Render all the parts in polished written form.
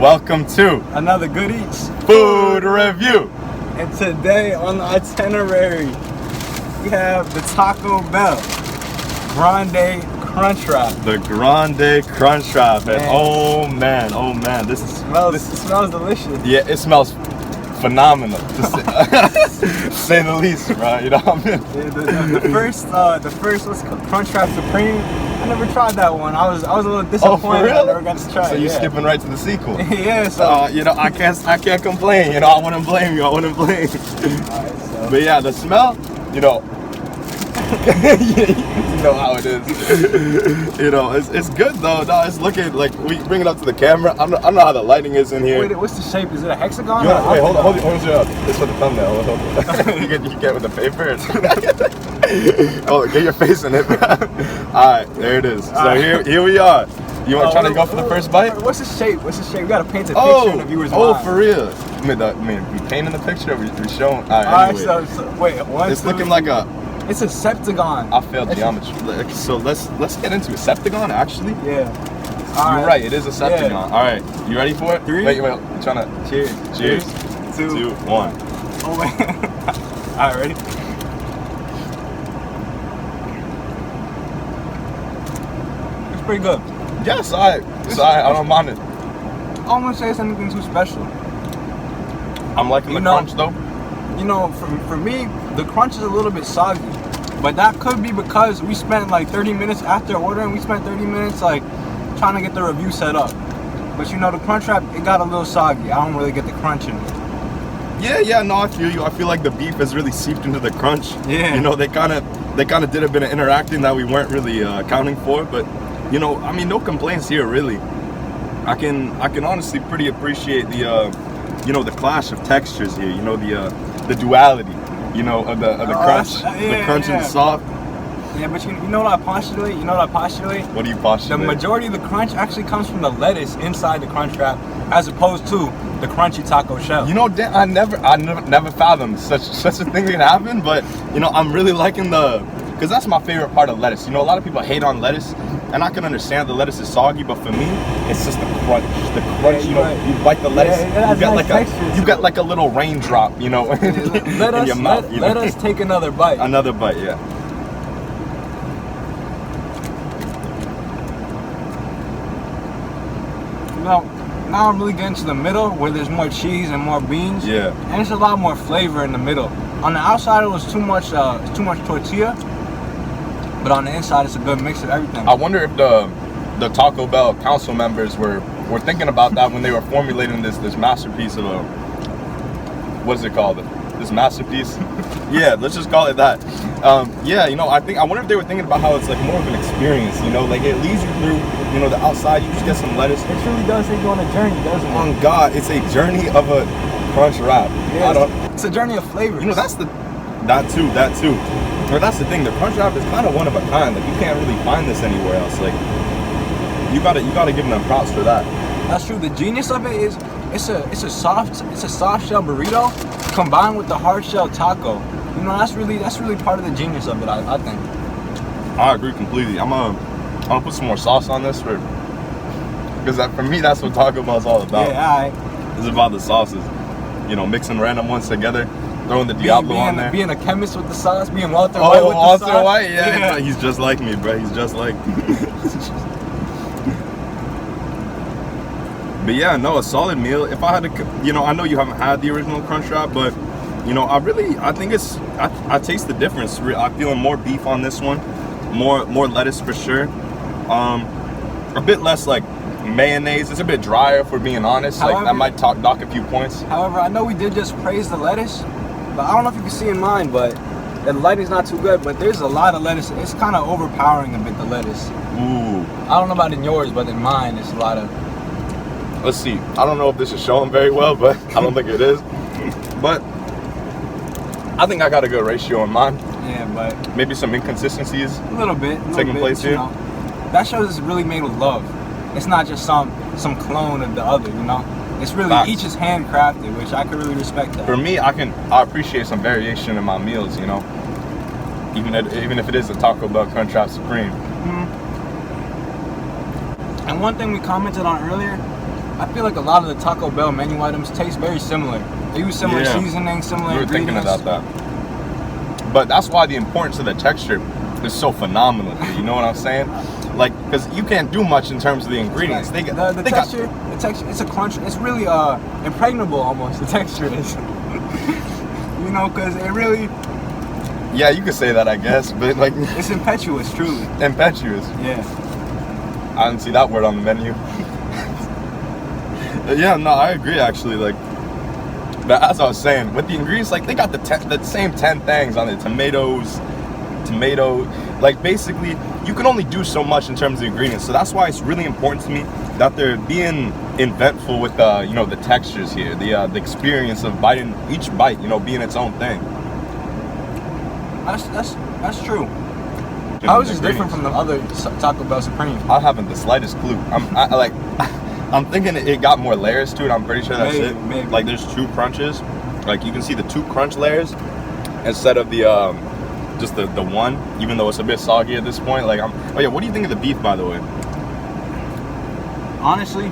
Welcome to another Good Eats Food Review. And today on the itinerary, we have the Taco Bell Grande Crunchwrap. The Grande Crunchwrap. And oh man, this smells delicious. Yeah, it smells phenomenal, to say the least, right? You know what I mean? Yeah, the first what's called Crunchwrap Supreme. I never tried that one. I was a little disappointed. Oh, for real? I never got to try it. So you're skipping right to the sequel? Yeah. So I can't complain. I wouldn't blame you. Alright, so. But yeah, the smell, you know how it is. It's good though. No, it's looking like we bring it up to the camera. I don't know how the lighting is in here. Wait, what's the shape? Is it a hexagon? Wait, hold it up. This is the thumbnail. Hold on. you get with the paper. Oh, get your face in it. Alright, there it is. So here we are. You want to try to go for the first bite? What's the shape? We gotta paint a picture in the viewer's mind. Oh, for real? We painting the picture. We showing. Alright, anyway. so wait. It's looking like a. It's a septagon. I failed geometry. So let's get into it. Septagon, actually. Yeah. You're right. It is a septagon. Yeah. All right. You ready for it? 3. Wait. I'm trying to. Cheers. 2, 1. Oh wait. All right, ready? It's pretty good. Yes, I don't mind it. I won't say it's anything too special. I'm liking the crunch though. You know, for me, the crunch is a little bit soggy, but that could be because we spent like 30 minutes after ordering. We spent 30 minutes like trying to get the review set up. But you know, the Crunchwrap, it got a little soggy. I don't really get the crunch in it. Yeah, no, I feel you. I feel like the beef has really seeped into the crunch. Yeah. You know, they kind of did a bit of interacting that we weren't really accounting for, but you know, I mean, no complaints here really. I can honestly pretty appreciate the the clash of textures here. You know, the duality, of the crunch, the crunch and the soft. Yeah, but you know what I postulate? What do you postulate? The majority of the crunch actually comes from the lettuce inside the Crunchwrap, as opposed to the crunchy taco shell. You know, I never fathomed such a thing can happen. But I'm really liking because that's my favorite part of lettuce. You know, a lot of people hate on lettuce, and I can understand the lettuce is soggy, but for me, it's just the crunch. The crunch, right. You bite the lettuce, you got like a little raindrop, in your mouth. Let us take another bite. Another bite, yeah. Now I'm really getting to the middle where there's more cheese and more beans. Yeah. And there's a lot more flavor in the middle. On the outside it was too much tortilla, but on the inside it's a good mix of everything. I wonder if the Taco Bell council members were thinking about that when they were formulating this masterpiece of what is it called? This masterpiece? Yeah, let's just call it that. I wonder if they were thinking about how it's like more of an experience, like it leads you through, the outside, you just get some lettuce. It truly does take you on a journey, doesn't it? On God, it's a journey of a crunch wrap. Yeah, it's a journey of flavors. That too. Or that's the thing, the crunch wrap is kind of one of a kind. Like you can't really find this anywhere else. Like you gotta give them props for that. That's true. The genius of it is it's a soft shell burrito combined with the hard shell taco. That's really part of the genius of it, I think. I agree completely. I'm gonna put some more sauce on this because for me that's what Taco Bell's all about. Yeah, alright. It's about the sauces. Mixing random ones together, throwing the Diablo on there. Being a chemist with the sauce, being Walter White with the sauce. Walter White, yeah. He's just like me, bro. He's just like me. But yeah, no, a solid meal. If I had to, I know you haven't had the original Crunchwrap, but I think I taste the difference. I'm feeling more beef on this one, more lettuce for sure. A bit less like mayonnaise. It's a bit drier, if we're being honest. However, I might dock a few points. However, I know we did just praise the lettuce, but I don't know if you can see in mine, but the lighting's not too good. But there's a lot of lettuce. It's kind of overpowering a bit, the lettuce. Ooh. I don't know about in yours, but in mine, it's a lot of. Let's see. I don't know if this is showing very well, but I don't think it is. But I think I got a good ratio on mine. Yeah, but maybe some inconsistencies. A little bit taking place here. That show is really made with love. It's not just some clone of the other. It's really each is handcrafted, which I can really respect that. For me, I appreciate some variation in my meals. Even if it is a Taco Bell Crunchwrap Supreme. Mm-hmm. And one thing we commented on earlier, I feel like a lot of the Taco Bell menu items taste very similar. They use similar seasoning, similar We were thinking ingredients. about that. But that's why the importance of the texture is so phenomenal. You know what I'm saying? Like, because you can't do much in terms of the ingredients. The texture, it's a crunch. It's really impregnable almost. The texture is, you know, because it really. Yeah, you could say that, I guess, but like. It's impetuous, truly. Impetuous. Yeah. I didn't see that word on the menu. Yeah, no, I agree actually. Like, but as I was saying, with the ingredients, like they got the same 10 things on the tomato. Like basically, you can only do so much in terms of the ingredients. So that's why it's really important to me that they're being inventful with you know, the textures here, the experience of biting each bite, you know, being its own thing. That's true. How is this different from the other Taco Bell Supreme? I haven't the slightest clue. I'm thinking it got more layers to it. I'm pretty sure that's it. Maybe. Like there's 2 crunches. Like you can see the 2 crunch layers instead of the just the one, even though it's a bit soggy at this point. Like oh yeah, what do you think of the beef, by the way? Honestly,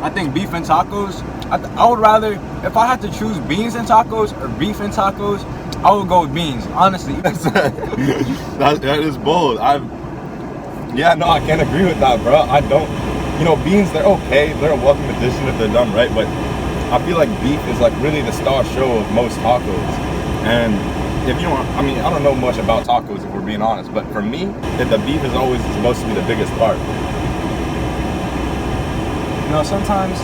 I think beef and tacos. I would rather, if I had to choose beans and tacos or beef and tacos, I would go with beans. Honestly, that is bold. Yeah, no, I can't agree with that, bro. I don't. You know, beans, they're okay. They're a welcome addition if they're done right, but I feel like beef is like really the star show of most tacos. And if you don't, I mean, I don't know much about tacos if we're being honest, but for me, the beef is always supposed to be the biggest part. you know, sometimes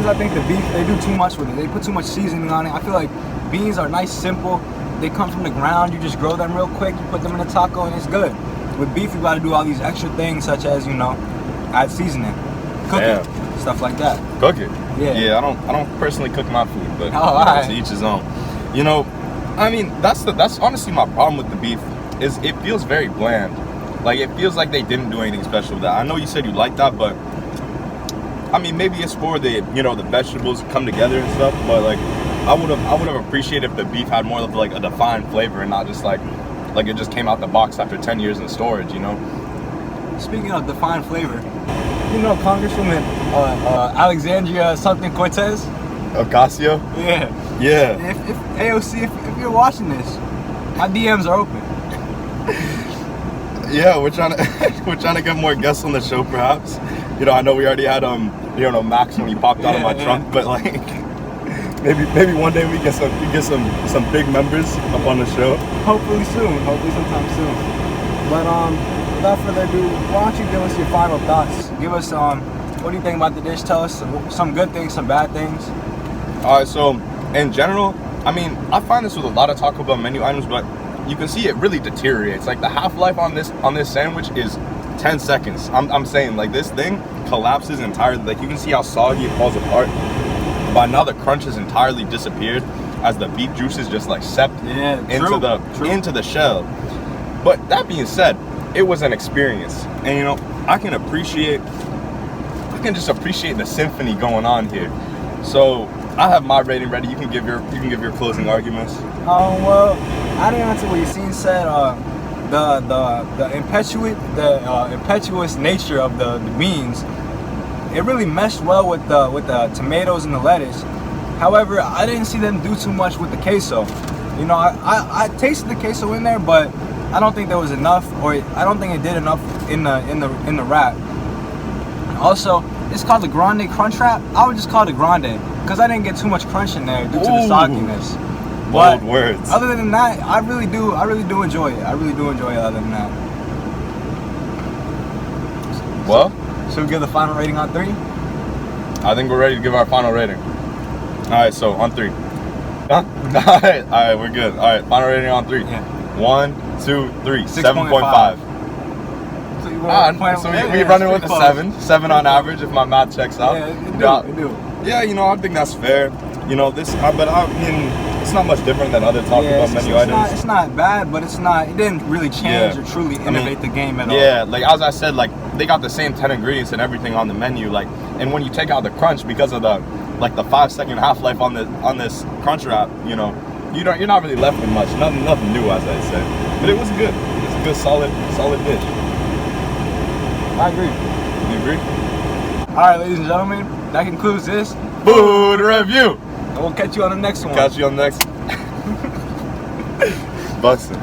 I think the beef, they do too much with it. They put too much seasoning on it. I feel like beans are nice, simple. They come from the ground. You just grow them real quick. You put them in a taco and it's good. With beef, you got to do all these extra things, such as, you know, add seasoning, cook it, stuff like that. Cook it. Yeah. I don't personally cook my food, but alright. to each his own. You know, I mean, that's honestly my problem with the beef is it feels very bland. Like it feels like they didn't do anything special with that. I know you said you like that, but I mean, maybe it's for the, you know, the vegetables come together and stuff. But like, I would have appreciated if the beef had more of like a defined flavor and not just like it just came out the box after 10 years in storage, you know. Speaking of defined flavor, you know Congresswoman Alexandria something Cortez? Ocasio? Yeah. Yeah. If AOC, if you're watching this, my DMs are open. Yeah, we're trying to get more guests on the show, perhaps. You know, I know we already had you know, Max when he popped out of my trunk, but like maybe one day we get some big members up on the show. Hopefully sometime soon. But without further ado, why don't you give us your final thoughts? Give us what do you think about the dish? Tell us some good things, some bad things. Alright, so in general, I mean, I find this with a lot of Taco Bell menu items, but you can see it really deteriorates. Like the half-life on this sandwich is 10 seconds. I'm saying, like, this thing collapses entirely. Like you can see how soggy it falls apart. By now the crunch has entirely disappeared as the beef juices just like seeped into the shell. But that being said, it was an experience, and you know, I can just appreciate the symphony going on here. So I have my rating ready. You can give your closing arguments. Well, adding on to what Yassin said, the impetuous nature of the beans, it really meshed well with the tomatoes and the lettuce. However, I didn't see them do too much with the queso. You know, I tasted the queso in there, but I don't think there was enough, or I don't think it did enough in the wrap. Also, it's called the Grande Crunchwrap. I would just call it Grande because I didn't get too much crunch in there due to the sogginess. Bold words. Other than that, I really do enjoy it. I really do enjoy it. Other than that, well, should we give the final rating on 3? I think we're ready to give our final rating. All right, so on 3. Huh? All right, we're good. All right, final rating on 3. Yeah. 1, 2, 3. 7.5. So we running with a 7 on average if my math checks out. Yeah, you do. Yeah, you know, I think that's fair. You know, but I mean, it's not much different than other Taco Bell menu items. It's not bad, but it didn't really change or truly innovate the game at all. Yeah, like as I said, like they got the same 10 ingredients and everything on the menu, like, and when you take out the crunch because of the 5-second half-life on this Crunchwrap, you know, you're not really left with much, nothing new, as I said. But it was good. It's a good solid dish. I agree. You agree? Alright, ladies and gentlemen, that concludes this. Food review. And we'll catch you on the next one. Catch you on the next. Bustin'.